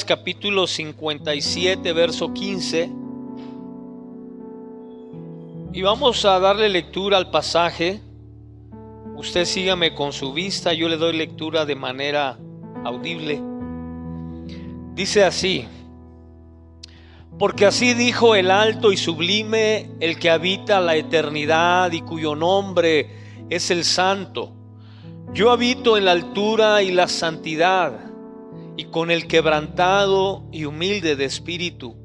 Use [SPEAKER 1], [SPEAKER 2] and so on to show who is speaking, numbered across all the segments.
[SPEAKER 1] Capítulo 57, verso 15. Y vamos a darle lectura al pasaje. Usted sígame con su vista, yo le doy lectura de manera audible. Dice así: porque así dijo el alto y sublime, el que habita la eternidad y cuyo nombre es el Santo. Yo habito en la altura y la santidad, y con el quebrantado y humilde de espíritu,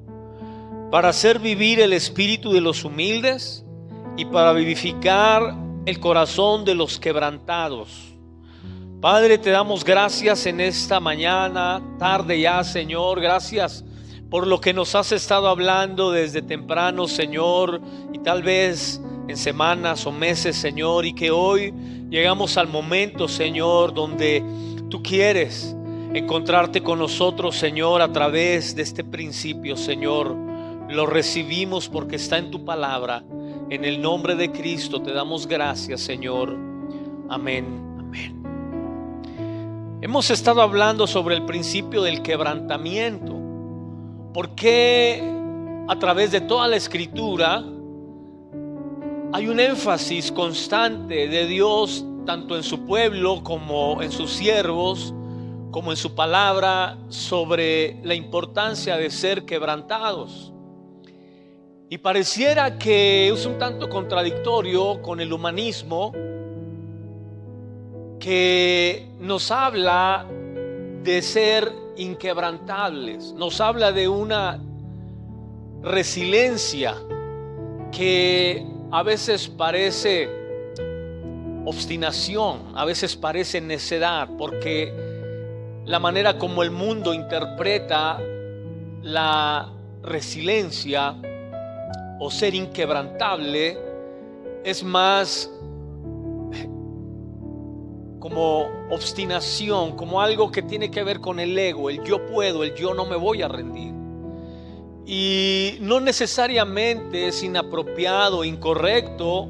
[SPEAKER 1] para hacer vivir el espíritu de los humildes y para vivificar el corazón de los quebrantados. Padre, te damos gracias en esta mañana, tarde ya, Señor. Gracias por lo que nos has estado hablando desde temprano, Señor, y tal vez en semanas o meses, Señor, y que hoy llegamos al momento, Señor, donde tú quieres encontrarte con nosotros, Señor, a través de este principio, Señor. Lo recibimos porque está en tu palabra. En el nombre de Cristo te damos gracias, Señor. Amén, amén. Hemos estado hablando sobre el principio del quebrantamiento. ¿Por qué a través de toda la Escritura hay un énfasis constante de Dios, tanto en su pueblo como en sus siervos, como en su palabra, sobre la importancia de ser quebrantados? Y pareciera que es un tanto contradictorio con el humanismo, que nos habla de ser inquebrantables, nos habla de una resiliencia que a veces parece obstinación, a veces parece necedad, porque la manera como el mundo interpreta la resiliencia o ser inquebrantable es más como obstinación, como algo que tiene que ver con el ego, el yo puedo, el yo no me voy a rendir. Y no necesariamente es inapropiado, incorrecto,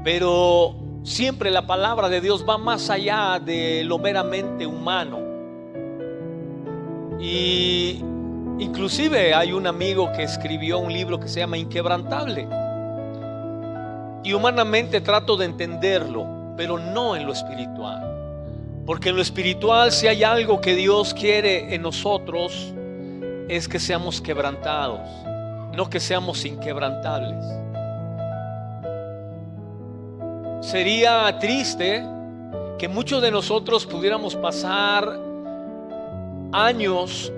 [SPEAKER 1] pero siempre la palabra de Dios va más allá de lo meramente humano. Y inclusive hay un amigo que escribió un libro que se llama Inquebrantable, y humanamente trato de entenderlo, pero no en lo espiritual, porque en lo espiritual, si hay algo que Dios quiere en nosotros, es que seamos quebrantados, no que seamos inquebrantables. Sería triste que muchos de nosotros pudiéramos pasar años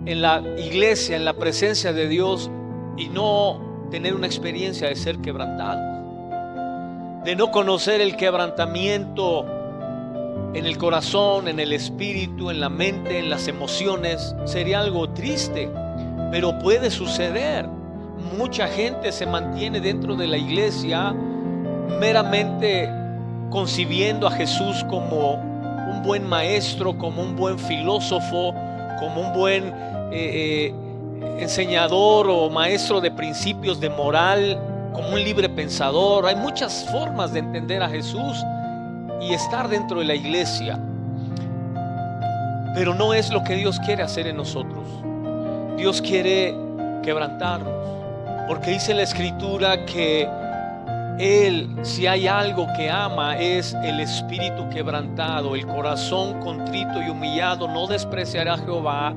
[SPEAKER 1] en la iglesia, en la presencia de Dios, y no tener una experiencia de ser quebrantados, de no conocer el quebrantamiento en el corazón, en el espíritu, en la mente, en las emociones. Sería algo triste, pero puede suceder. Mucha gente se mantiene dentro de la iglesia meramente concibiendo a Jesús como un buen maestro, como un buen filósofo, como un buen enseñador o maestro de principios de moral, como un libre pensador. Hay muchas formas de entender a Jesús y estar dentro de la iglesia, pero no es lo que Dios quiere hacer en nosotros. Dios quiere quebrantarnos, porque dice la Escritura que Él, si hay algo que ama, es el espíritu quebrantado, el corazón contrito y humillado no despreciará Jehová.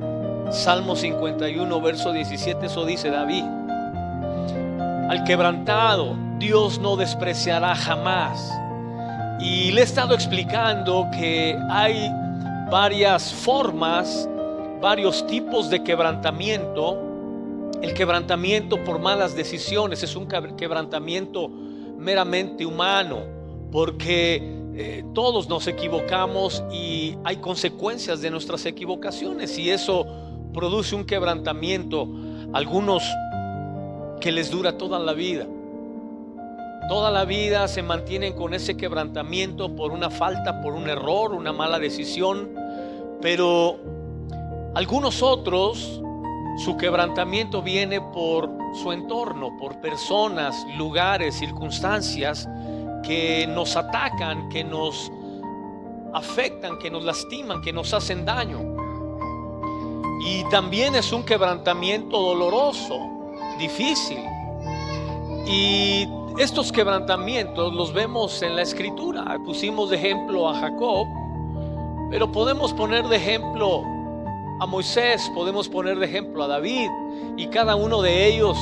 [SPEAKER 1] Salmo 51, verso 17, eso dice David. Al quebrantado Dios no despreciará jamás. Y le he estado explicando que hay varias formas, varios tipos de quebrantamiento. El quebrantamiento por malas decisiones es un quebrantamiento meramente humano, porque todos nos equivocamos y hay consecuencias de nuestras equivocaciones, y eso produce un quebrantamiento. Algunos que les dura toda la vida. Toda la vida se mantienen con ese quebrantamiento por una falta, por un error, una mala decisión. Pero algunos otros, su quebrantamiento viene por su entorno, por personas, lugares, circunstancias que nos atacan, que nos afectan, que nos lastiman, que nos hacen daño. Y también es un quebrantamiento doloroso, difícil. Y estos quebrantamientos los vemos en la Escritura. Pusimos de ejemplo a Jacob, pero podemos poner de ejemplo a Moisés, podemos poner de ejemplo a David, y cada uno de ellos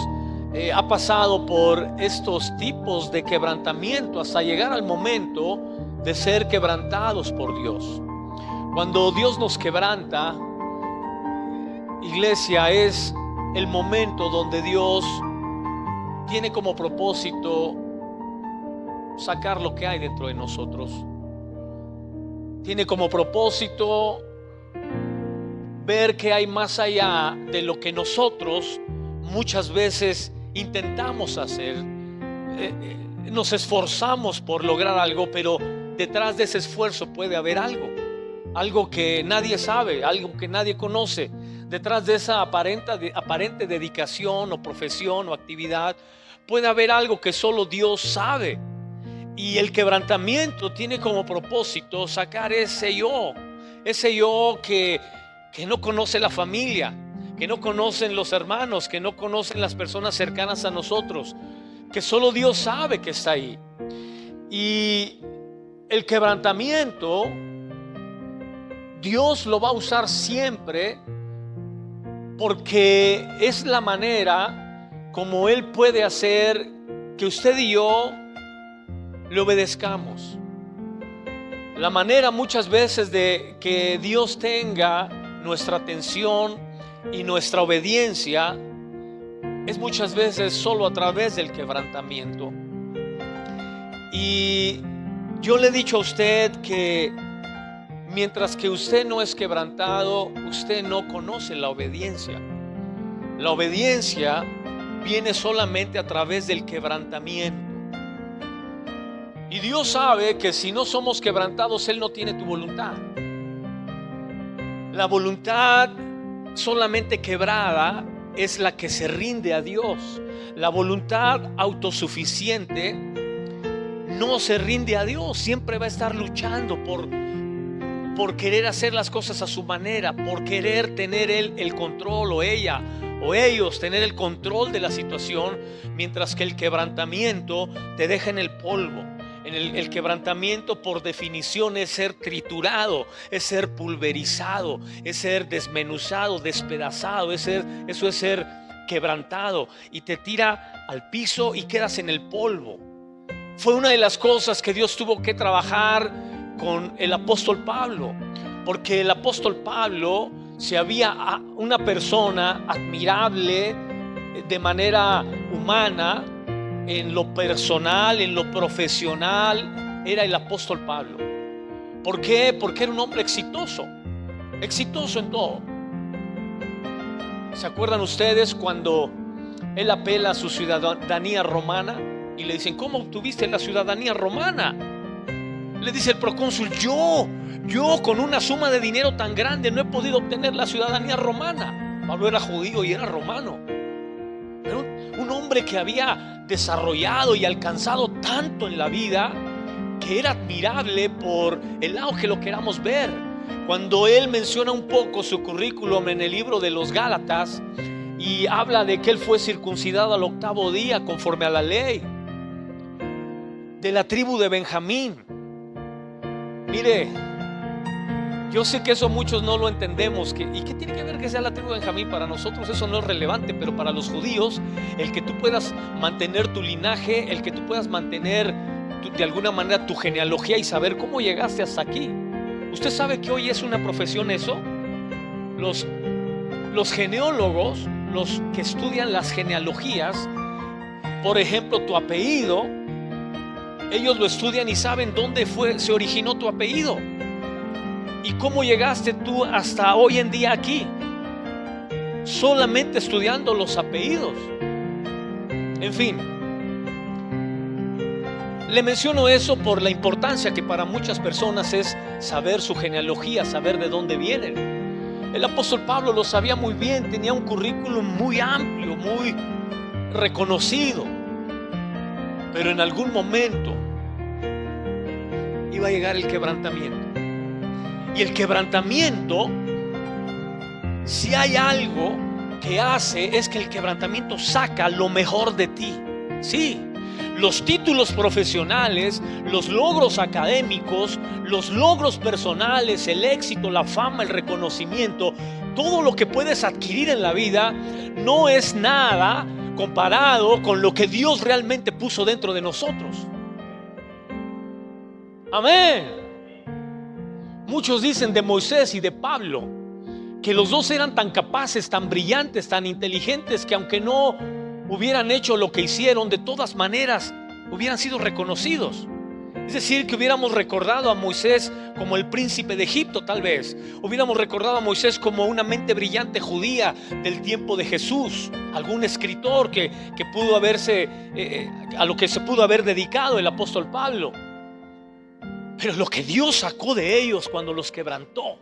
[SPEAKER 1] ha pasado por estos tipos de quebrantamiento hasta llegar al momento de ser quebrantados por Dios. Cuando Dios nos quebranta, iglesia, es el momento donde Dios tiene como propósito sacar lo que hay dentro de nosotros. Tiene como propósito ver que hay más allá de lo que nosotros muchas veces intentamos hacer. Nos esforzamos por lograr algo, pero detrás de ese esfuerzo puede haber algo que nadie sabe, algo que nadie conoce. Detrás de esa aparente dedicación o profesión o actividad puede haber algo que solo Dios sabe. Y el quebrantamiento tiene como propósito sacar ese yo que no conoce la familia, que no conocen los hermanos, que no conocen las personas cercanas a nosotros, que solo Dios sabe que está ahí. Y el quebrantamiento Dios lo va a usar siempre, porque es la manera como Él puede hacer que usted y yo le obedezcamos. La manera muchas veces de que Dios tenga nuestra atención y nuestra obediencia es muchas veces solo a través del quebrantamiento. Y yo le he dicho a usted que mientras que usted no es quebrantado, usted no conoce la obediencia. La obediencia viene solamente a través del quebrantamiento. Y Dios sabe que si no somos quebrantados, Él no tiene tu voluntad. La voluntad solamente quebrada es la que se rinde a Dios. La voluntad autosuficiente no se rinde a Dios. Siempre va a estar luchando por querer hacer las cosas a su manera, por querer tener él el control, o ella o ellos tener el control de la situación, mientras que el quebrantamiento te deja en el polvo. El quebrantamiento, por definición, es ser triturado, es ser pulverizado, es ser desmenuzado, despedazado, eso es ser quebrantado, y te tira al piso y quedas en el polvo. Fue una de las cosas que Dios tuvo que trabajar con el apóstol Pablo, porque el apóstol Pablo, si había una persona admirable de manera humana, en lo personal, en lo profesional, era el apóstol Pablo. ¿Por qué? Porque era un hombre exitoso en todo. ¿Se acuerdan ustedes cuando él apela a su ciudadanía romana y le dicen: ¿cómo obtuviste la ciudadanía romana? Le dice el procónsul: yo con una suma de dinero tan grande no he podido obtener la ciudadanía romana. Pablo era judío y era romano. Era un hombre que había desarrollado y alcanzado tanto en la vida, que era admirable por el lado que lo queramos ver. Cuando él menciona un poco su currículum en el libro de los Gálatas y habla de que él fue circuncidado al 8º día conforme a la ley, de la tribu de Benjamín. Mire, yo sé que eso muchos no lo entendemos. ¿Y qué tiene que ver que sea la tribu de Benjamín? Para nosotros eso no es relevante, pero para los judíos, el que tú puedas mantener tu linaje, el que tú puedas mantener de alguna manera tu genealogía y saber cómo llegaste hasta aquí. ¿Usted sabe que hoy es una profesión eso? Los geneólogos, los que estudian las genealogías, por ejemplo, tu apellido, ellos lo estudian y saben dónde se originó tu apellido y cómo llegaste tú hasta hoy en día aquí, solamente estudiando los apellidos. En fin, le menciono eso por la importancia que para muchas personas es saber su genealogía, saber de dónde vienen. El apóstol Pablo lo sabía muy bien, tenía un currículum muy amplio, muy reconocido, pero en algún momento iba a llegar el quebrantamiento. Y el quebrantamiento, si hay algo que hace, es que el quebrantamiento saca lo mejor de ti. Sí, los títulos profesionales, los logros académicos, los logros personales, el éxito, la fama, el reconocimiento, todo lo que puedes adquirir en la vida no es nada comparado con lo que Dios realmente puso dentro de nosotros. Amén. Muchos dicen de Moisés y de Pablo que los dos eran tan capaces, tan brillantes, tan inteligentes, que aunque no hubieran hecho lo que hicieron, de todas maneras hubieran sido reconocidos. Es decir, que hubiéramos recordado a Moisés como el príncipe de Egipto, tal vez. Hubiéramos recordado a Moisés como una mente brillante judía del tiempo de Jesús. Algún escritor que pudo haberse, a lo que se pudo haber dedicado el apóstol Pablo. Pero lo que Dios sacó de ellos cuando los quebrantó,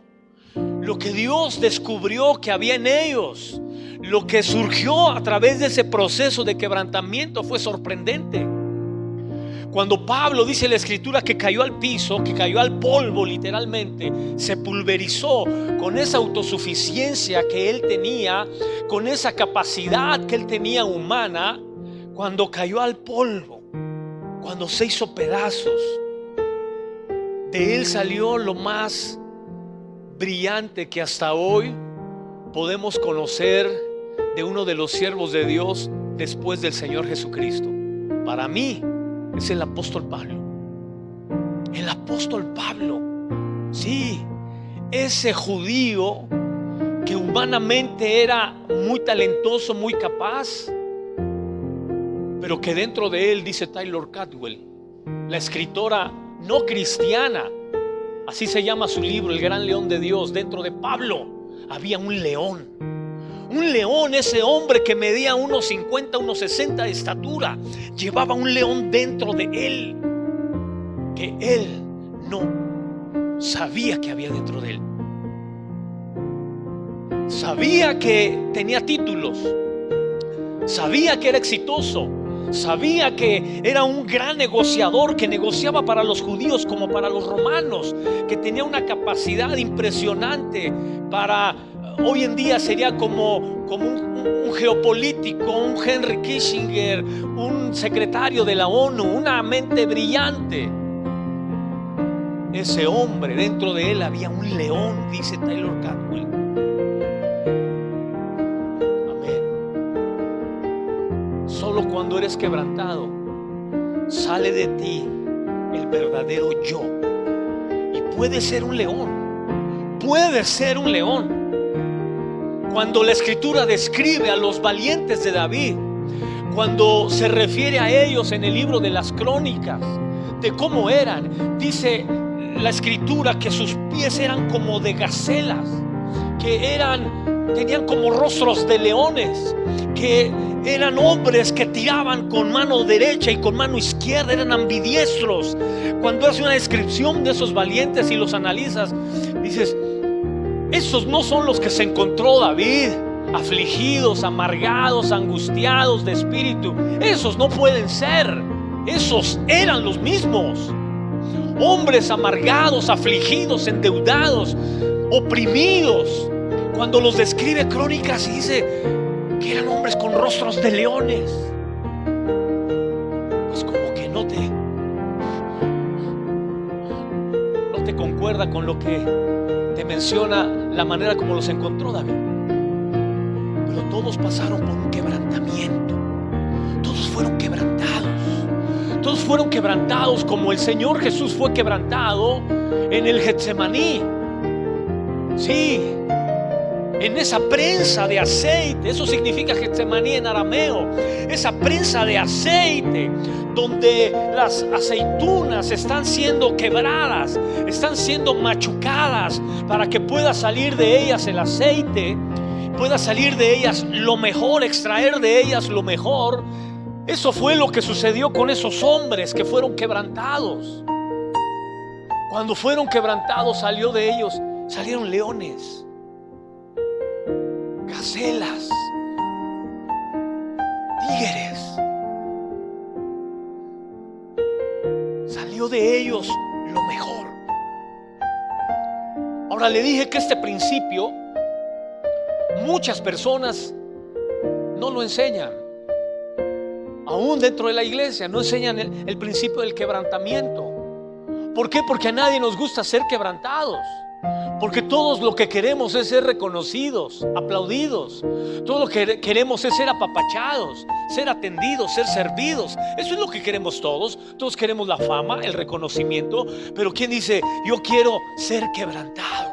[SPEAKER 1] lo que Dios descubrió que había en ellos, lo que surgió a través de ese proceso de quebrantamiento fue sorprendente. Cuando Pablo, dice la escritura, que cayó al piso, que cayó al polvo literalmente, se pulverizó con esa autosuficiencia que él tenía, con esa capacidad que él tenía humana, cuando cayó al polvo, cuando se hizo pedazos, de él salió lo más brillante que hasta hoy podemos conocer de uno de los siervos de Dios después del Señor Jesucristo. Para mí es el apóstol Pablo. El apóstol Pablo, sí, ese judío que humanamente era muy talentoso, muy capaz, pero que dentro de él, dice Taylor Caldwell, la escritora no cristiana, así se llama su libro, El Gran León de Dios, dentro de Pablo había un león. Un león, ese hombre que medía unos 50, unos 60 de estatura, llevaba un león dentro de él, que él no sabía que había dentro de él. Sabía que tenía títulos, sabía que era exitoso, sabía que era un gran negociador, que negociaba para los judíos como para los romanos, que tenía una capacidad impresionante para, hoy en día sería como un geopolítico, un Henry Kissinger, un secretario de la ONU, una mente brillante. Ese hombre, dentro de él había un león, dice Taylor Caldwell. Solo cuando eres quebrantado sale de ti el verdadero yo. Y puede ser un león. Puede ser un león. Cuando la escritura describe a los valientes de David, cuando se refiere a ellos en el libro de las crónicas, de cómo eran, dice la escritura que sus pies eran como de gacelas, que tenían como rostros de leones, que eran hombres que tiraban con mano derecha y con mano izquierda, eran ambidiestros. Cuando hace una descripción de esos valientes y los analizas, dices, esos no son los que se encontró David, afligidos, amargados, angustiados de espíritu. Esos no pueden ser. Esos eran los mismos. Hombres amargados, afligidos, endeudados, oprimidos. Cuando los describe Crónicas y dice que eran hombres con rostros de leones, pues como que no te concuerda con lo que te menciona la manera como los encontró David. Pero todos pasaron por un quebrantamiento. Todos fueron quebrantados. Todos fueron quebrantados como el Señor Jesús fue quebrantado en el Getsemaní. Sí, en esa prensa de aceite. Eso significa Getsemaní en arameo. Esa prensa de aceite donde las aceitunas están siendo quebradas, están siendo machucadas para que pueda salir de ellas el aceite, pueda salir de ellas lo mejor, extraer de ellas lo mejor. Eso fue lo que sucedió con esos hombres que fueron quebrantados. Cuando fueron quebrantados, salieron leones, gacelas, tigres. Salió de ellos lo mejor. Ahora le dije que este principio muchas personas no lo enseñan. Aún dentro de la iglesia no enseñan el principio del quebrantamiento. ¿Por qué? Porque a nadie nos gusta ser quebrantados. Porque todos lo que queremos es ser reconocidos, aplaudidos. Todo lo que queremos es ser apapachados, ser atendidos, ser servidos. Eso es lo que queremos todos. Todos queremos la fama, el reconocimiento. Pero ¿quién dice, yo quiero ser quebrantado?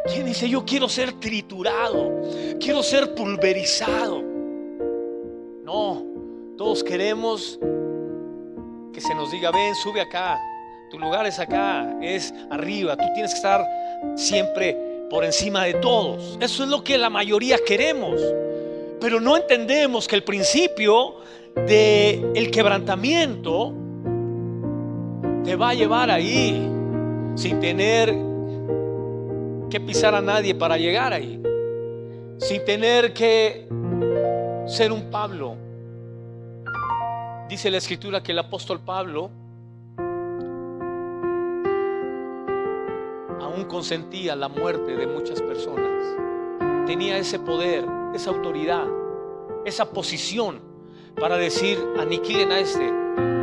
[SPEAKER 1] ¿Quién dice, yo quiero ser triturado? Quiero ser pulverizado. No, todos queremos que se nos diga, ven, sube acá. Tu lugar es acá, es arriba. Tú tienes que estar siempre por encima de todos. Eso es lo que la mayoría queremos. Pero no entendemos que el principio del quebrantamiento te va a llevar ahí sin tener que pisar a nadie para llegar ahí, sin tener que ser un Pablo. Dice la escritura que el apóstol Pablo aún consentía la muerte de muchas personas. Tenía ese poder, esa autoridad, esa posición para decir, aniquilen a este,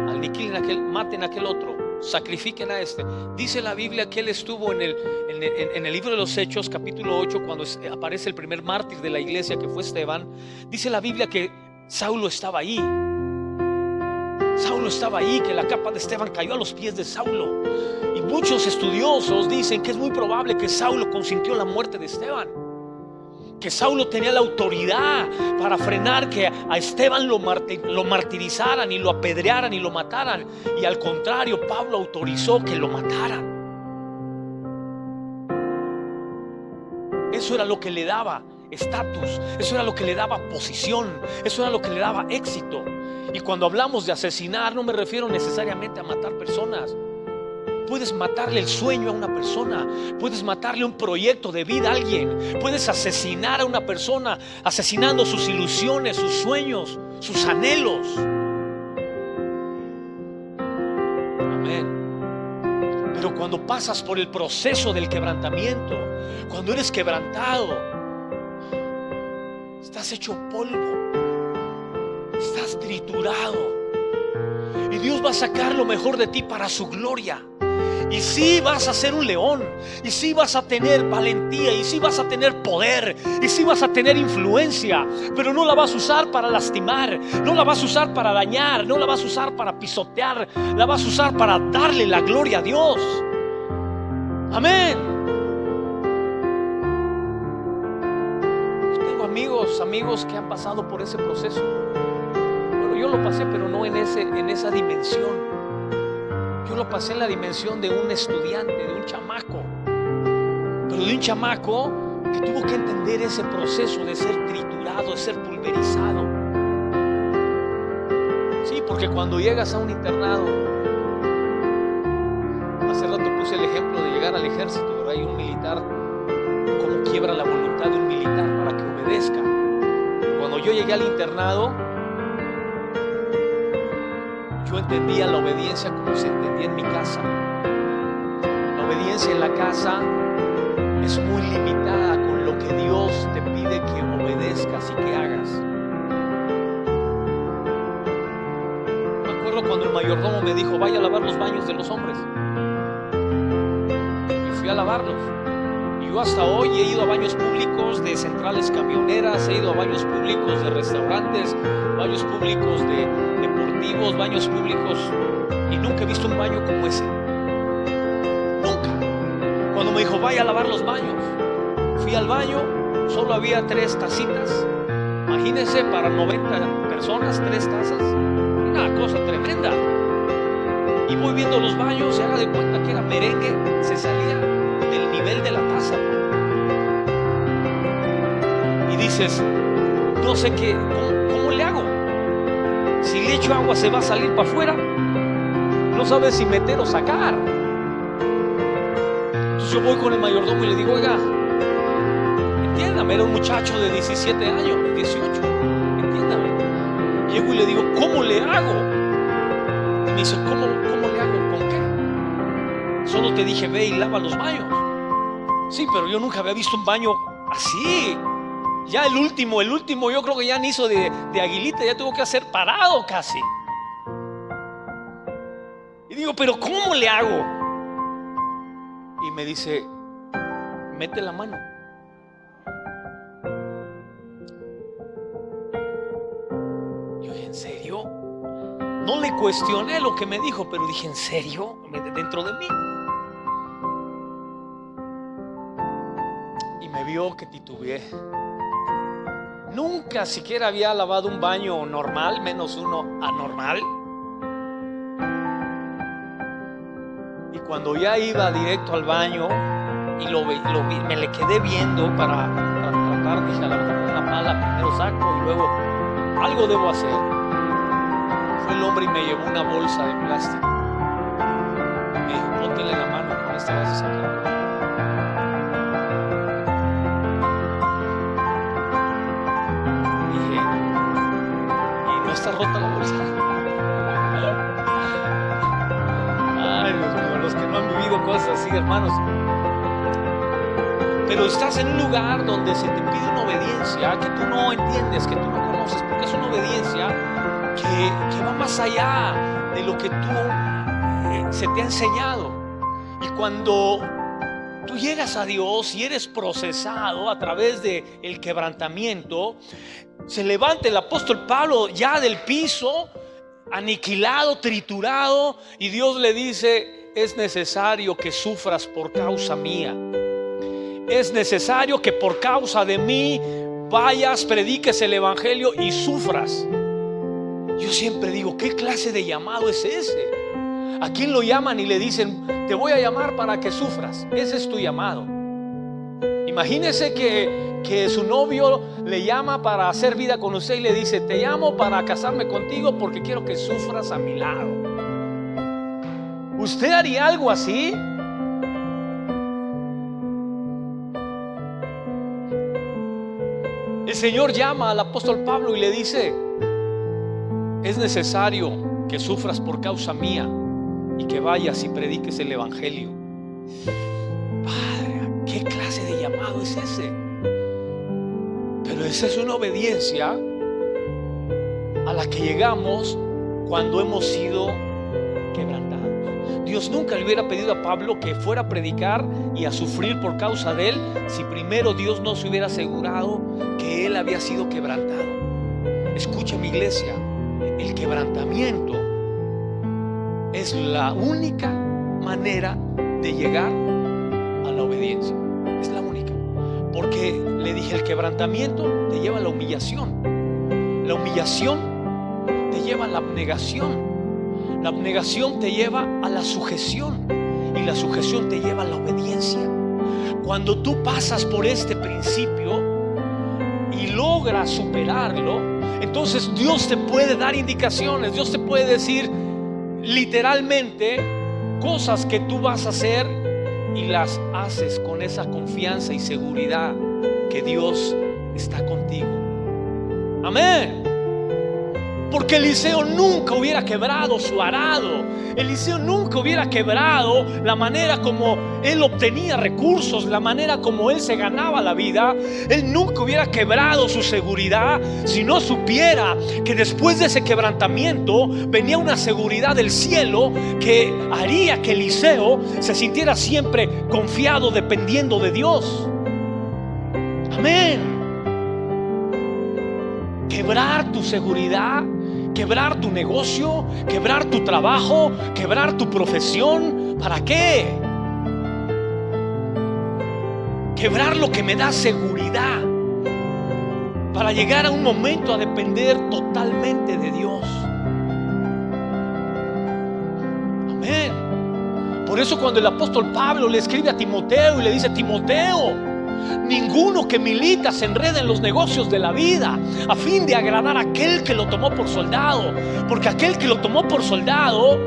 [SPEAKER 1] aniquilen a aquel, maten a aquel otro, sacrifiquen a este. Dice la Biblia que él estuvo en el libro de los Hechos, capítulo 8, cuando aparece el primer mártir de la iglesia, que fue Esteban. Dice la Biblia que Saulo estaba ahí. Saulo estaba ahí, que la capa de Esteban cayó a los pies de Saulo. Y muchos estudiosos dicen que es muy probable que Saulo consintió la muerte de Esteban, que Saulo tenía la autoridad para frenar que a Esteban lo martirizaran y lo apedrearan y lo mataran. Y al contrario, Pablo autorizó que lo mataran. Eso era lo que le daba estatus, eso era lo que le daba posición, eso era lo que le daba éxito. Y cuando hablamos de asesinar, no me refiero necesariamente a matar personas. Puedes matarle el sueño a una persona, puedes matarle un proyecto de vida a alguien, puedes asesinar a una persona asesinando sus ilusiones, sus sueños, sus anhelos. Amén. Pero cuando pasas por el proceso del quebrantamiento, cuando eres quebrantado, estás hecho polvo, estás triturado, y Dios va a sacar lo mejor de ti para su gloria. Y sí vas a ser un león, y sí vas a tener valentía, y sí vas a tener poder, y sí vas a tener influencia, pero no la vas a usar para lastimar, no la vas a usar para dañar, no la vas a usar para pisotear, la vas a usar para darle la gloria a Dios. Amén. Yo tengo amigos que han pasado por ese proceso. Bueno, yo lo pasé, pero no en esa dimensión. Yo lo pasé en la dimensión de un estudiante, de un chamaco, pero de un chamaco que tuvo que entender ese proceso de ser triturado, de ser pulverizado. Sí, porque cuando llegas a un internado, hace rato puse el ejemplo de llegar al ejército, ¿verdad? Hay un militar, cómo quiebra la voluntad de un militar para que obedezca. Cuando yo llegué al internado, yo entendía la obediencia como se entendía en mi casa. La obediencia en la casa es muy limitada con lo que Dios te pide que obedezcas y que hagas. Me acuerdo cuando el mayordomo me dijo, vaya a lavar los baños de los hombres. Y fui a lavarlos. Y yo hasta hoy he ido a baños públicos de centrales camioneras, he ido a baños públicos de restaurantes, baños públicos de deportivos, baños públicos, y nunca he visto un baño como ese. Nunca. Cuando me dijo vaya a lavar los baños, fui al baño, solo había 3 tacitas. Imagínense, para 90 personas, 3 tazas. Una cosa tremenda. Y voy viendo los baños, se haga de cuenta que era merengue, se salía del nivel de la taza. Y dices, no sé qué, ¿cómo le hago? Si le echo agua se va a salir para afuera. No sabes si meter o sacar. Entonces yo voy con el mayordomo y le digo, oiga, entiéndame, era un muchacho de 17 años, de 18, entiéndame. Llego y le digo, ¿cómo le hago? me dice, ¿cómo le hago? ¿Con qué? Solo te dije, ve y lava los baños. Sí, pero yo nunca había visto un baño así. Ya el último yo creo que ya ni hizo de aguilita, ya tuvo que hacer parado casi. Y digo, pero ¿cómo le hago? Y me dice, mete la mano. Yo dije, ¿en serio? No le cuestioné lo que me dijo, pero dije, ¿en serio? Dentro de mí. Y me vio que titubeé. Nunca siquiera había lavado un baño normal, menos uno anormal. Y cuando ya iba directo al baño y lo vi, me le quedé viendo para tratar, dije, a lo mejor una pala, primero saco y luego algo debo hacer. Fue el hombre y me llevó una bolsa de plástico. Y me dijo, póntele la mano, con esta vas a sacar. Está rota la bolsa. Ay, Dios mío, los que no han vivido cosas así, hermanos. Pero estás en un lugar donde se te pide una obediencia que tú no entiendes, que tú no conoces, porque es una obediencia que va más allá de lo que tú se te ha enseñado. Y cuando tú llegas a Dios y eres procesado a través del quebrantamiento, se levanta el apóstol Pablo ya del piso, aniquilado, triturado, y Dios le dice, es necesario que sufras por causa mía. Es necesario que por causa de mí vayas, prediques el evangelio y sufras. Yo siempre digo, ¿qué clase de llamado es ese? ¿A quién lo llaman y le dicen, te voy a llamar para que sufras? Ese es tu llamado. Imagínese que su novio le llama para hacer vida con usted y le dice, te llamo para casarme contigo porque quiero que sufras a mi lado. ¿Usted haría algo así? El Señor llama al apóstol Pablo y le dice, es necesario que sufras por causa mía y que vayas y prediques el evangelio. Padre, ¿qué clase de llamado es ese? Pero esa es una obediencia a la que llegamos cuando hemos sido quebrantados. Dios nunca le hubiera pedido a Pablo que fuera a predicar y a sufrir por causa de él si primero Dios no se hubiera asegurado que él había sido quebrantado. Escucha, mi iglesia, el quebrantamiento es la única manera de llegar a la obediencia. Es la única. Porque le dije, el quebrantamiento te lleva a la humillación. La humillación te lleva a la abnegación. La abnegación te lleva a la sujeción. Y la sujeción te lleva a la obediencia. Cuando tú pasas por este principio y logras superarlo, entonces Dios te puede dar indicaciones. Dios te puede decir literalmente cosas que tú vas a hacer y las haces con esa confianza y seguridad que Dios está contigo. Amén. Porque Eliseo nunca hubiera quebrado su arado. Eliseo nunca hubiera quebrado la manera como él obtenía recursos, la manera como él se ganaba la vida. Él nunca hubiera quebrado su seguridad si no supiera que después de ese quebrantamiento venía una seguridad del cielo que haría que Eliseo se sintiera siempre confiado, dependiendo de Dios. Amén. Quebrar tu seguridad, quebrar tu negocio, quebrar tu trabajo, quebrar tu profesión. ¿Para qué? Quebrar lo que me da seguridad para llegar a un momento a depender totalmente de Dios. Amén. Por eso cuando el apóstol Pablo le escribe a Timoteo y le dice, Timoteo, ninguno que milita se enreda en los negocios de la vida a fin de agradar a aquel que lo tomó por soldado, porque aquel que lo tomó por soldado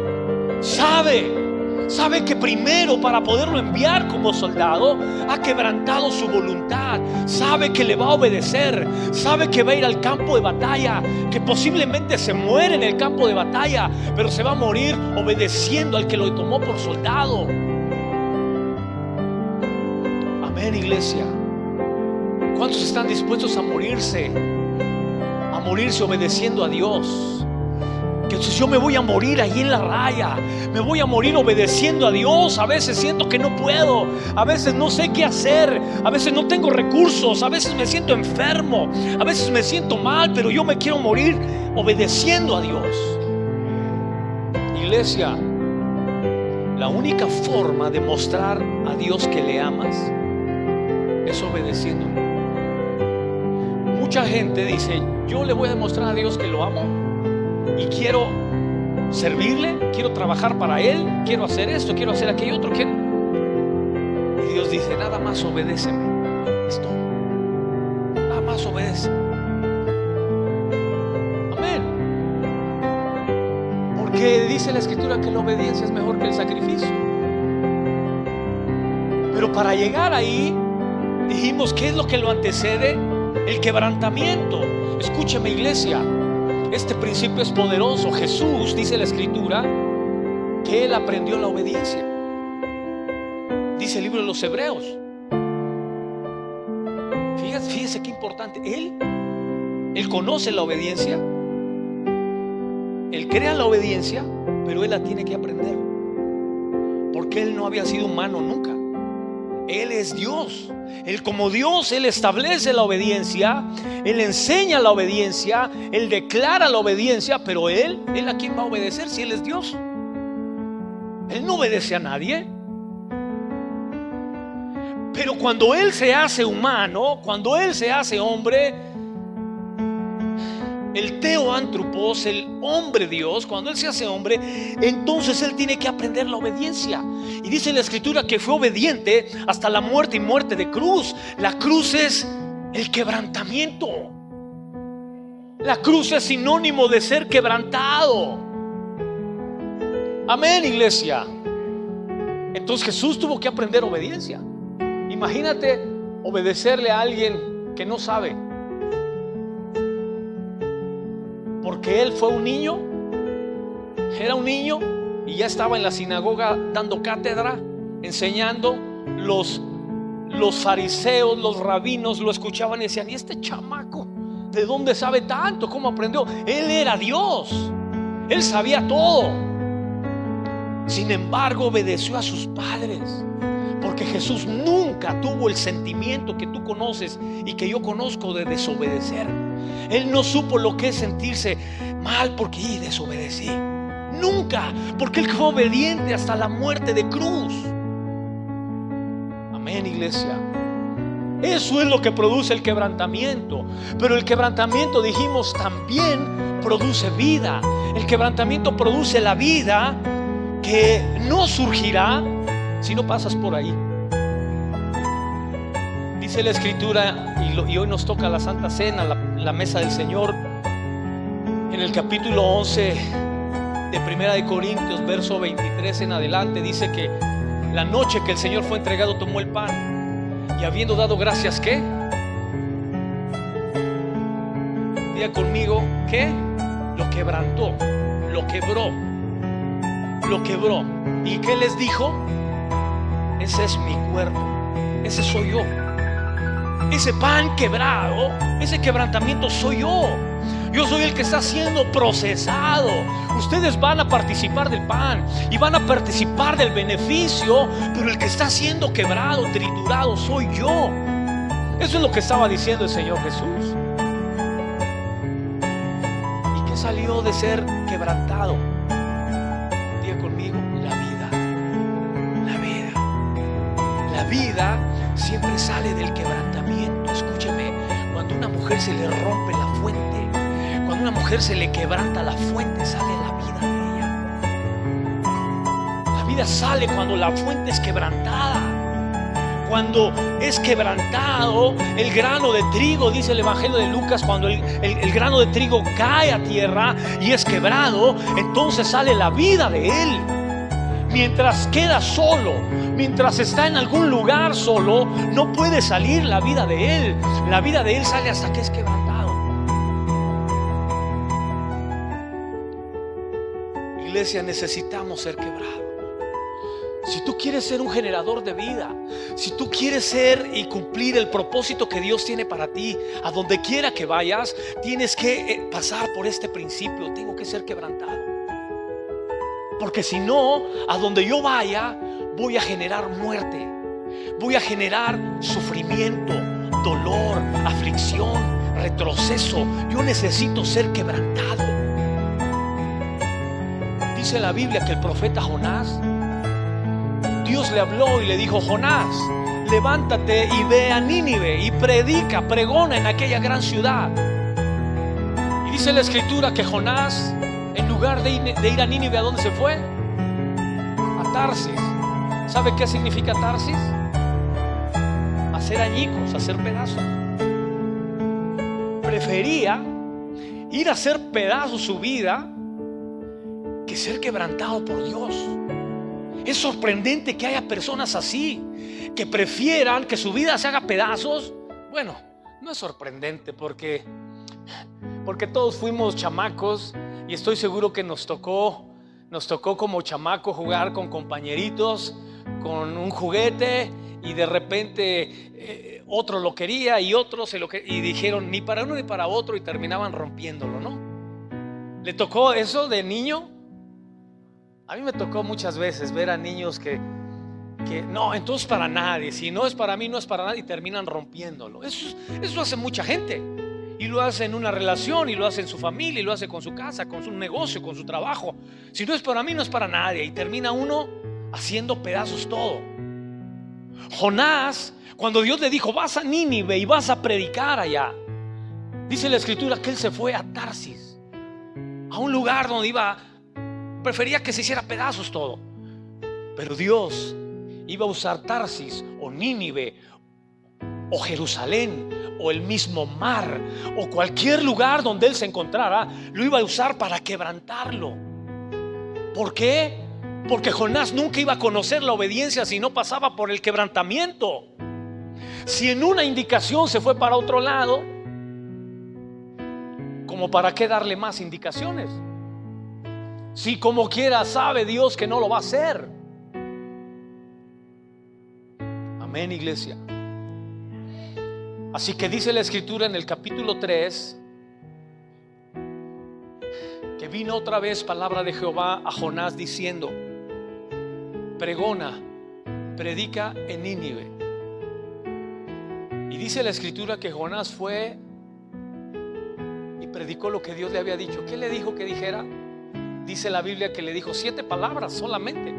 [SPEAKER 1] sabe Sabe que primero, para poderlo enviar como soldado, ha quebrantado su voluntad. Sabe que le va a obedecer. Sabe que va a ir al campo de batalla, que posiblemente se muere en el campo de batalla, pero se va a morir obedeciendo al que lo tomó por soldado. Amén, iglesia. ¿Cuántos están dispuestos a morirse obedeciendo a Dios? Que entonces yo me voy a morir ahí en la raya, me voy a morir obedeciendo a Dios. A veces siento que no puedo, a veces no sé qué hacer, a veces no tengo recursos, a veces me siento enfermo, a veces me siento mal, pero yo me quiero morir obedeciendo a Dios. Iglesia, la única forma de mostrar a Dios que le amas es obedeciendo. Mucha gente dice: yo le voy a demostrar a Dios que lo amo y quiero servirle, quiero trabajar para Él, quiero hacer esto, quiero hacer aquello otro. Y Dios dice: nada más obedéceme. Esto, nada más obedece. Amén. Porque dice la Escritura que la obediencia es mejor que el sacrificio. Pero para llegar ahí, dijimos, ¿qué es lo que lo antecede? El quebrantamiento. Escúcheme, iglesia, este principio es poderoso. Jesús, dice la Escritura, que Él aprendió la obediencia. Dice el libro de los Hebreos. Fíjese qué importante. Él conoce la obediencia, Él crea la obediencia, pero Él la tiene que aprender, porque Él no había sido humano nunca. Él es Dios. Él, como Dios, Él establece la obediencia, Él enseña la obediencia, Él declara la obediencia. Pero Él a quién va a obedecer si Él es Dios. Él no obedece a nadie. Pero cuando Él se hace humano, cuando Él se hace hombre, el teoantropos, el hombre Dios, cuando Él se hace hombre, entonces Él tiene que aprender la obediencia. Y dice la Escritura que fue obediente hasta la muerte, y muerte de cruz. La cruz es el quebrantamiento. La cruz es sinónimo de ser quebrantado. Amén, iglesia. Entonces Jesús tuvo que aprender obediencia. Imagínate obedecerle a alguien que no sabe, porque Él fue un niño, era un niño y ya estaba en la sinagoga dando cátedra, enseñando. Los fariseos, los rabinos lo escuchaban y decían: ¿y este chamaco de dónde sabe tanto? ¿Cómo aprendió? Él era Dios, Él sabía todo. Sin embargo, obedeció a sus padres, porque Jesús nunca tuvo el sentimiento que tú conoces y que yo conozco de desobedecer. Él no supo lo que es sentirse mal porque desobedecí. Nunca, porque Él fue obediente hasta la muerte de cruz. Amén, iglesia. Eso es lo que produce el quebrantamiento. Pero el quebrantamiento, dijimos, también produce vida. El quebrantamiento produce la vida que no surgirá si no pasas por ahí. Dice la Escritura, y hoy nos toca la Santa Cena, la mesa del Señor, en el capítulo 11 de Primera de Corintios, verso 23 en adelante, dice que la noche que el Señor fue entregado, tomó el pan y, habiendo dado gracias, ¿qué? Diga conmigo, ¿qué? Lo quebrantó, lo quebró. ¿Y qué les dijo? Ese es mi cuerpo, ese soy yo. Ese pan quebrado, ese quebrantamiento soy yo. Yo soy el que está siendo procesado. Ustedes van a participar del pan y van a participar del beneficio, pero el que está siendo quebrado, triturado, soy yo. Eso es lo que estaba diciendo el Señor Jesús. ¿Y qué salió de ser quebrantado? Diga conmigo, la vida. La vida. La vida siempre sale del quebrantamiento. Escúcheme, cuando a una mujer se le rompe la fuente, cuando a una mujer se le quebranta la fuente, sale la vida de ella. La vida sale cuando la fuente es quebrantada. Cuando es quebrantado el grano de trigo, dice el Evangelio de Lucas, cuando el grano de trigo cae a tierra y es quebrado, entonces sale la vida de él. mientras queda solo, mientras está en algún lugar solo, no puede salir la vida de él. La vida de él sale hasta que es quebrantado. Iglesia, necesitamos ser quebrados. Si tú quieres ser un generador de vida, si tú quieres ser y cumplir el propósito que Dios tiene para ti, a donde quiera que vayas, tienes que pasar por este principio. Tengo que ser quebrantado. Porque si no, a donde yo vaya, voy a generar muerte, voy a generar sufrimiento, dolor, aflicción, retroceso. Yo necesito ser quebrantado. Dice la Biblia que el profeta Jonás, Dios le habló y le dijo: Jonás, levántate y ve a Nínive y predica, pregona en aquella gran ciudad. Y dice la escritura que Jonás, en lugar de ir a Nínive, ¿a dónde se fue? A Tarsis. ¿Sabe qué significa Tarsis? Hacer añicos, hacer pedazos. Prefería ir a hacer pedazos su vida que ser quebrantado por Dios. Es sorprendente que haya personas así, que prefieran que su vida se haga pedazos. Bueno, no es sorprendente porque todos fuimos chamacos y estoy seguro que nos tocó como chamaco jugar con compañeritos, con un juguete, y de repente otro lo quería y otro y dijeron ni para uno ni para otro, y terminaban rompiéndolo, ¿no? ¿Le tocó eso de niño? A mí me tocó muchas veces ver a niños que no, entonces para nadie, si no es para mí, no es para nadie, y terminan rompiéndolo. Eso hace mucha gente, y lo hace en una relación, y lo hace en su familia, y lo hace con su casa, con su negocio, con su trabajo. Si no es para mí, no es para nadie, y termina uno haciendo pedazos todo. Jonás, cuando Dios le dijo: vas a Nínive y vas a predicar allá, dice la escritura que él se fue a Tarsis, a un lugar donde prefería que se hiciera pedazos todo. Pero Dios iba a usar Tarsis o Nínive o Jerusalén o el mismo mar o cualquier lugar donde él se encontrara, lo iba a usar para quebrantarlo. ¿Por qué? Porque Jonás nunca iba a conocer la obediencia si no pasaba por el quebrantamiento. Si en una indicación se fue para otro lado, ¿como para qué darle más indicaciones? Si como quiera sabe Dios que no lo va a hacer. Amén, iglesia. Así que dice la escritura en el capítulo 3 que vino otra vez palabra de Jehová a Jonás diciendo: pregona, predica en Nínive. Y dice la escritura que Jonás fue y predicó lo que Dios le había dicho. ¿Qué le dijo que dijera? Dice la Biblia que le dijo 7 palabras solamente.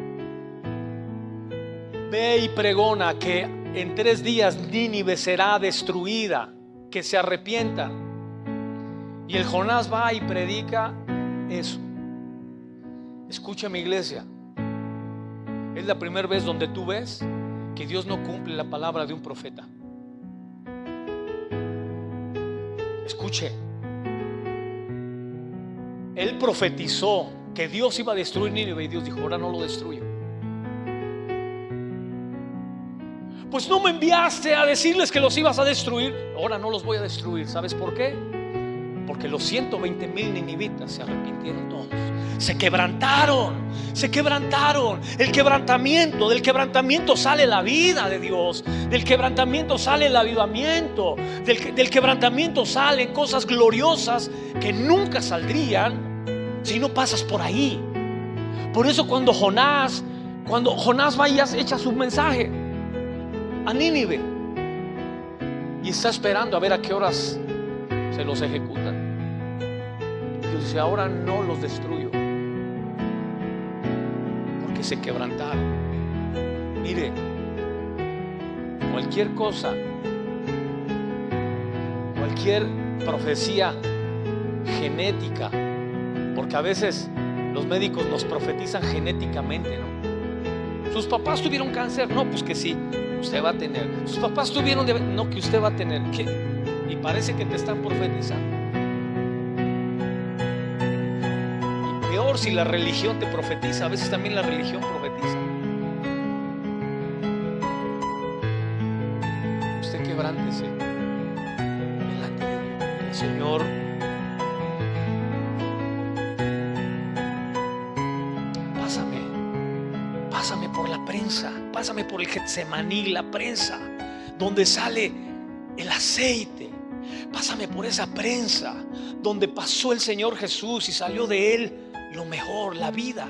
[SPEAKER 1] Ve y pregona que en 3 días Nínive será destruida, que se arrepienta. Y el Jonás va y predica eso. Escucha, mi iglesia, es la primera vez donde tú ves que Dios no cumple la palabra de un profeta. Escuche, él profetizó que Dios iba a destruir Nínive y Dios dijo: ahora no lo destruyo. Pues no me enviaste a decirles que los ibas a destruir, ahora no los voy a destruir. ¿Sabes por qué? Porque los 120,000 ninivitas se arrepintieron todos, se quebrantaron, se quebrantaron. El quebrantamiento, del quebrantamiento sale la vida de Dios, del quebrantamiento sale el avivamiento, del quebrantamiento salen cosas gloriosas que nunca saldrían si no pasas por ahí. Por eso cuando Jonás va y echa su mensaje a Nínive y está esperando a ver a qué horas se los ejecutan, Dios dice: ahora no los destruyo, porque se quebrantaron. Mire, cualquier cosa, cualquier profecía genética, porque a veces los médicos nos profetizan genéticamente, ¿no? Sus papás tuvieron cáncer, no, pues que sí, usted va a tener. Sus papás tuvieron no, que usted va a tener. ¿Qué? Y parece que te están profetizando. Y peor mejor si la religión te profetiza. A veces también la religión profetiza. Usted quebrántese delante de Dios. Señor, pásame por la prensa, pásame por el Getsemaní, la prensa donde sale el aceite. Pásame por esa prensa donde pasó el Señor Jesús y salió de él lo mejor, la vida.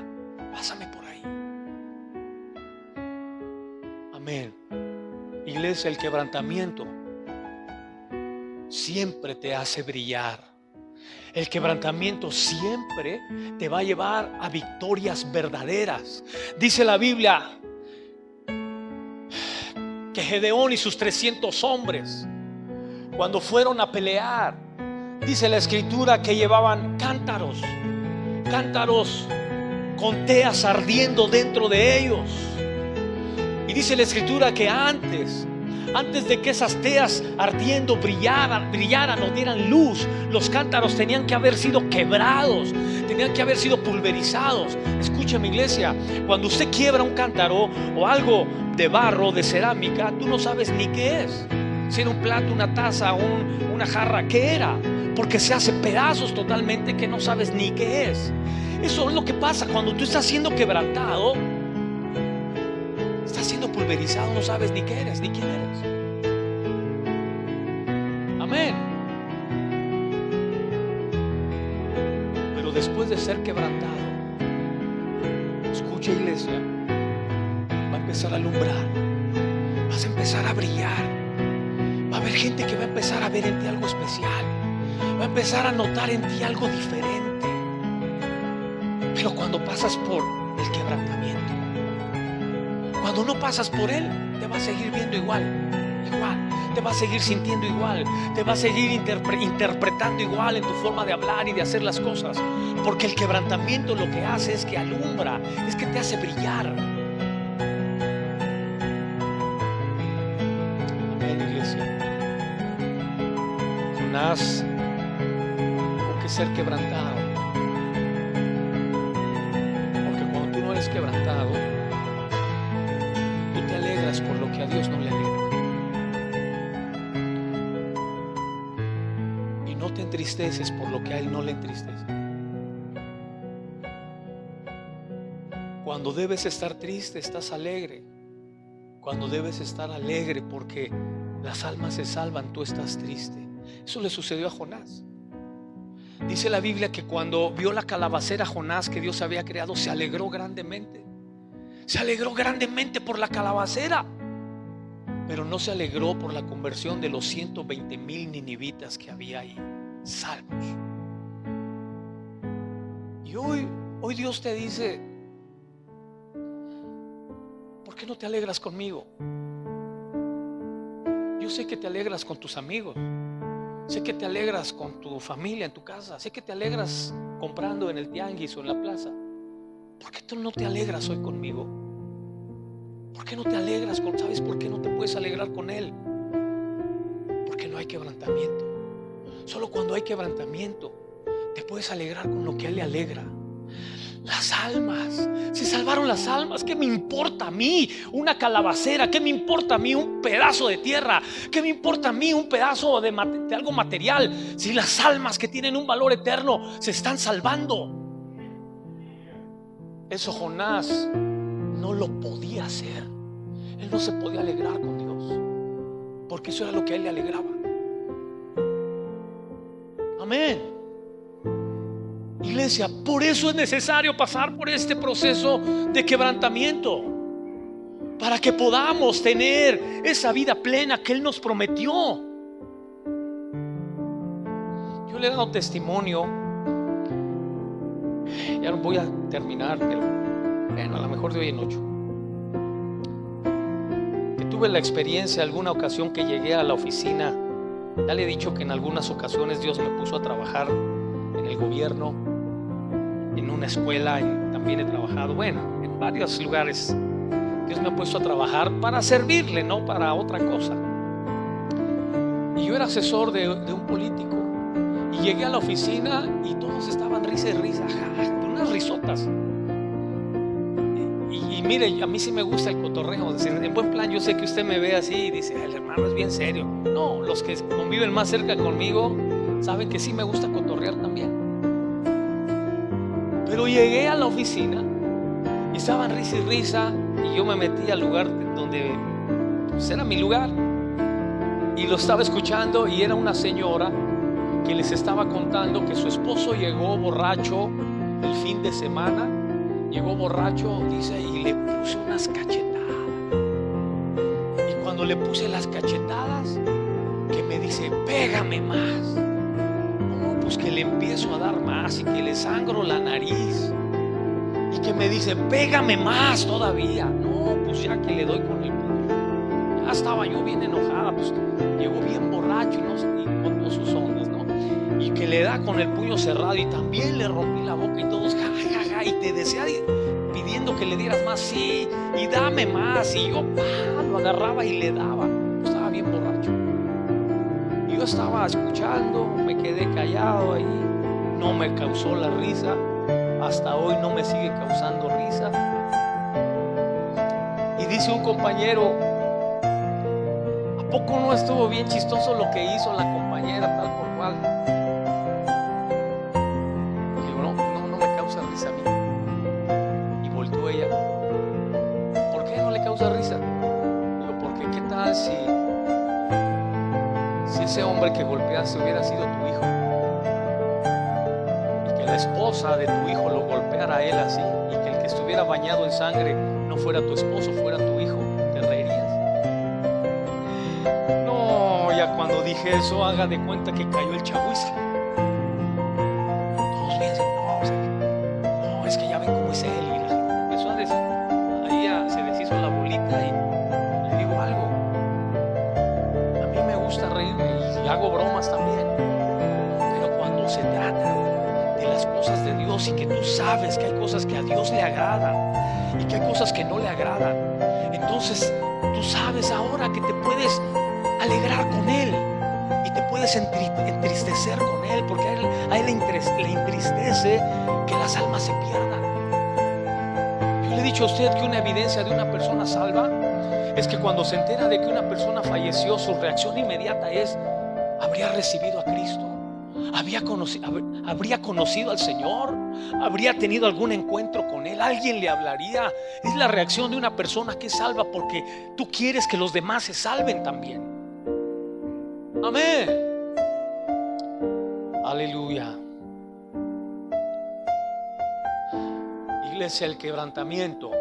[SPEAKER 1] Pásame por ahí. Amén. Iglesia, el quebrantamiento siempre te hace brillar. El quebrantamiento siempre te va a llevar a victorias verdaderas. Dice la Biblia que Gedeón y sus 300 hombres, cuando fueron a pelear, dice la Escritura que llevaban cántaros con teas ardiendo dentro de ellos. Y dice la Escritura que antes de que esas teas ardiendo brillaran o dieran luz, los cántaros tenían que haber sido quebrados, tenían que haber sido pulverizados. Escúchame, iglesia, cuando usted quiebra un cántaro o algo de barro, de cerámica, tú no sabes ni qué es. Si era un plato, una taza, una jarra, ¿qué era? Porque se hace pedazos totalmente que no sabes ni qué es. Eso es lo que pasa cuando tú estás siendo quebrantado. Estás siendo pulverizado, no sabes ni qué eres, ni quién eres. Amén. Pero después de ser quebrantado, escucha, iglesia, va a empezar a alumbrar, vas a empezar a brillar. Va a haber gente que va a empezar a ver en ti algo especial, va a empezar a notar en ti algo diferente. Pero cuando pasas por el quebrantamiento, cuando no pasas por él, te va a seguir viendo igual, te va a seguir sintiendo igual, te va a seguir interpretando igual en tu forma de hablar y de hacer las cosas. Porque el quebrantamiento lo que hace es que alumbra, es que te hace brillar. Amén, iglesia. Jonás tuvo que ser quebrantado, porque cuando tú no eres quebrantado, tú te alegras por lo que a Dios no le alegra. Y no te entristeces por lo que a Él no le entristece. Cuando debes estar triste, estás alegre. Cuando debes estar alegre porque las almas se salvan, tú estás triste. Eso le sucedió a Jonás. Dice la Biblia que cuando vio la calabacera Jonás que Dios había creado, se alegró grandemente. Se alegró grandemente por la calabacera, pero no se alegró por la conversión de los 120,000 ninivitas que había ahí, salvos. Y hoy Dios te dice: ¿por qué no te alegras conmigo? Yo sé que te alegras con tus amigos, sé que te alegras con tu familia en tu casa, sé que te alegras comprando en el tianguis o en la plaza. ¿Por qué tú no te alegras hoy conmigo? ¿Por qué no te alegras con? ¿Sabes por qué no te puedes alegrar con Él? Porque no hay quebrantamiento. Solo cuando hay quebrantamiento te puedes alegrar con lo que a Él le alegra. Las almas, se salvaron las almas. ¿Qué me importa a mí una calabacera? ¿Qué me importa a mí un pedazo de tierra? ¿Qué me importa a mí un pedazo de algo material? Si las almas que tienen un valor eterno se están salvando. Eso Jonás no lo podía hacer. Él no se podía alegrar con Dios, porque eso era lo que a él le alegraba. Amén. Iglesia, por eso es necesario pasar por este proceso de quebrantamiento, para que podamos tener esa vida plena que Él nos prometió. Yo le he dado testimonio, ya no voy a terminar, pero bueno, a lo mejor de hoy en 8, que tuve la experiencia alguna ocasión que llegué a la oficina. Ya le he dicho que en algunas ocasiones Dios me puso a trabajar en el gobierno, en una escuela, también he trabajado, bueno, en varios lugares. Dios me ha puesto a trabajar para servirle, no para otra cosa. Y yo era asesor de un político, y llegué a la oficina y todos estaban risa y risa. Tú unas risotas. Y mire, a mí sí me gusta el cotorreo. Es decir, en buen plan, yo sé que usted me ve así y dice, el hermano es bien serio. No, los que conviven más cerca conmigo saben que sí me gusta cotorrear también. Pero llegué a la oficina y estaban risa y risa, y yo me metí al lugar donde pues, era mi lugar, y lo estaba escuchando, y era una señora que les estaba contando que su esposo llegó borracho el fin de semana. Llegó borracho, dice, y le puse unas cachetadas. Y cuando le puse las cachetadas, que me dice, pégame más. No, pues que le empiezo a dar más y que le sangro la nariz. Y que me dice, pégame más todavía. No, pues ya que le doy con el puño. Ya estaba yo bien enojada, pues llegó bien borracho y, no sé, y con todas sus ondas, ¿no? Y que le da con el puño cerrado, y también le rompí la boca, y todos ja, ja, ja, y te decía pidiendo que le dieras más, sí, y dame más, y yo lo agarraba y le daba. Yo estaba bien borracho, y yo estaba escuchando, me quedé callado ahí, no me causó la risa, hasta hoy no me sigue causando risa. Y dice un compañero, ¿a poco no estuvo bien chistoso lo que hizo la compañera tal por cual? Risa a mí. Y volteó ella, ¿por qué no le causa risa? Digo, porque qué tal si ese hombre que golpeaste hubiera sido tu hijo, y que la esposa de tu hijo lo golpeara a él así, y que el que estuviera bañado en sangre no fuera tu esposo, fuera tu hijo? ¿Te reirías? No, ya cuando dije eso, haga de cuenta que cayó el chahuizle. Todos piensan, no, es que ya ven cómo es él. Y la gente empezó a decir, ahí se deshizo la bolita. Y le digo algo, a mí me gusta reírme y hago bromas también, pero cuando se trata de las cosas de Dios, y que tú sabes que hay cosas que a Dios le agradan y que hay cosas que no le agradan, entonces tú sabes ahora que te puedes alegrar con Él y te puedes entristecer con Él, porque a él le entristece que las almas se pierdan. Yo le he dicho a usted que una evidencia de una persona salva es que cuando se entera de que una persona falleció, su reacción inmediata es: habría recibido a Cristo, habría conocido al Señor, habría tenido algún encuentro con Él, alguien le hablaría. Es la reacción de una persona que es salva, porque tú quieres que los demás se salven también. Amén. Aleluya. Iglesia, el quebrantamiento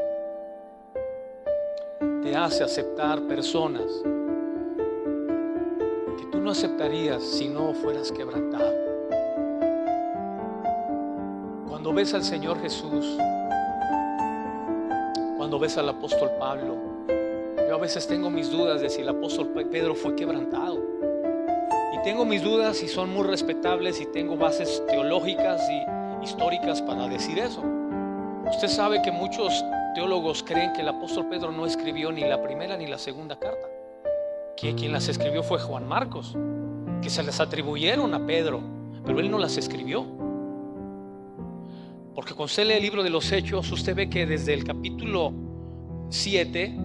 [SPEAKER 1] te hace aceptar personas que tú no aceptarías si no fueras quebrantado. Cuando ves al Señor Jesús, cuando ves al apóstol Pablo, yo a veces tengo mis dudas de si el apóstol Pedro fue quebrantado, y tengo mis dudas si son muy respetables, y tengo bases teológicas y históricas para decir eso. Usted sabe que muchos teólogos creen que el apóstol Pedro no escribió ni la primera ni la segunda carta, que quien las escribió fue Juan Marcos, que se les atribuyeron a Pedro, pero él no las escribió. Porque cuando usted lee el libro de los Hechos, usted ve que desde el capítulo 7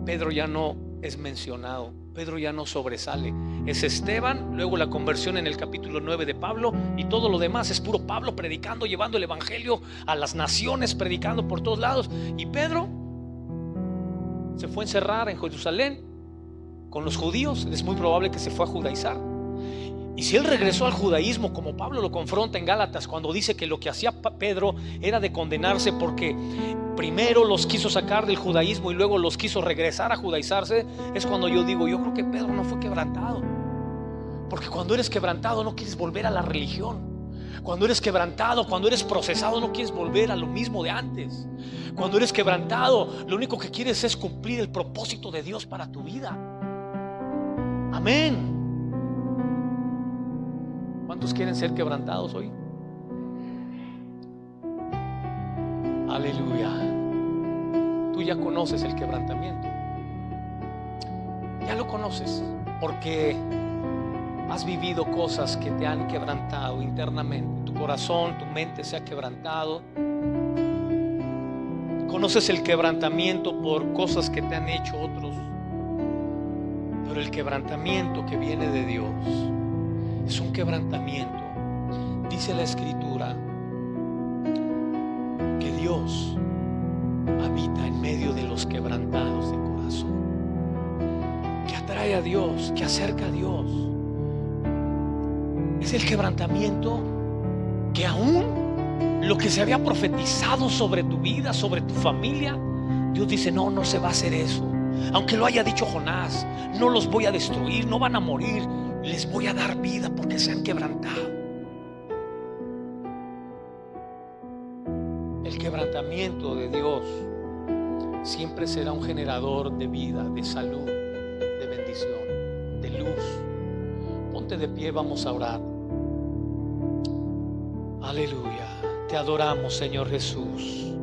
[SPEAKER 1] Pedro ya no es mencionado, Pedro ya no sobresale. Es Esteban, luego la conversión en el capítulo 9 de Pablo, y todo lo demás es puro Pablo predicando, llevando el evangelio a las naciones, predicando por todos lados. Y Pedro se fue a encerrar en Jerusalén con los judíos. Es muy probable que se fue a judaizar. Y si él regresó al judaísmo, como Pablo lo confronta en Gálatas, cuando dice que lo que hacía Pedro era de condenarse, porque primero los quiso sacar del judaísmo y luego los quiso regresar a judaizarse, es cuando yo digo, yo creo que Pedro no fue quebrantado. Porque cuando eres quebrantado no quieres volver a la religión. Cuando eres quebrantado, cuando eres procesado, no quieres volver a lo mismo de antes. Cuando eres quebrantado, lo único que quieres es cumplir el propósito de Dios para tu vida. Amén. ¿Cuántos quieren ser quebrantados hoy? Aleluya. Tú ya conoces el quebrantamiento. Ya lo conoces, porque has vivido cosas que te han quebrantado internamente. Tu corazón, tu mente se ha quebrantado, Conoces el quebrantamiento por cosas que te han hecho otros, pero el quebrantamiento que viene de Dios es un quebrantamiento. Dice la Escritura que Dios habita en medio de los quebrantados de corazón, que atrae a Dios, que acerca a Dios. Es el quebrantamiento que aún lo que se había profetizado sobre tu vida, sobre tu familia, Dios dice: no, no se va a hacer eso. Aunque lo haya dicho Jonás, no los voy a destruir, no van a morir, les voy a dar vida porque se han quebrantado. El quebrantamiento de Dios siempre será un generador de vida, de salud, de bendición, de luz. Ponte de pie, vamos a orar. Aleluya. Te adoramos, Señor Jesús.